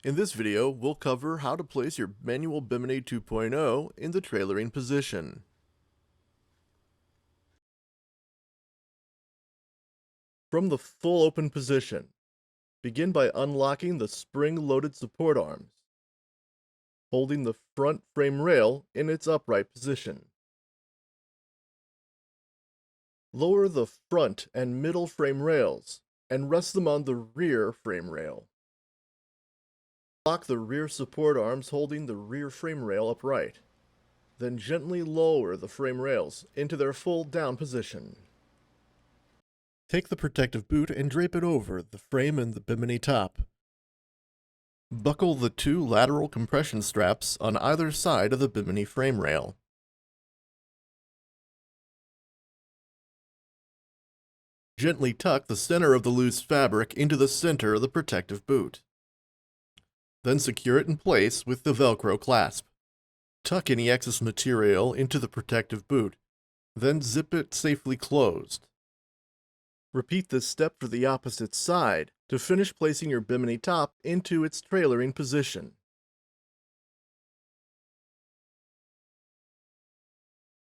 In this video, we'll cover how to place your Manual Bimini 2.0 in the trailering position. From the full open position, begin by unlocking the spring-loaded support arms, holding the front frame rail in its upright position. Lower the front and middle frame rails and rest them on the rear frame rail. Lock the rear support arms holding the rear frame rail upright. Then gently lower the frame rails into their full down position. Take the protective boot and drape it over the frame and the Bimini top. Buckle the two lateral compression straps on either side of the Bimini frame rail. Gently tuck the center of the loose fabric into the center of the protective boot. Then secure it in place with the Velcro clasp. Tuck any excess material into the protective boot, then zip it safely closed. Repeat this step for the opposite side to finish placing your Bimini top into its trailering position.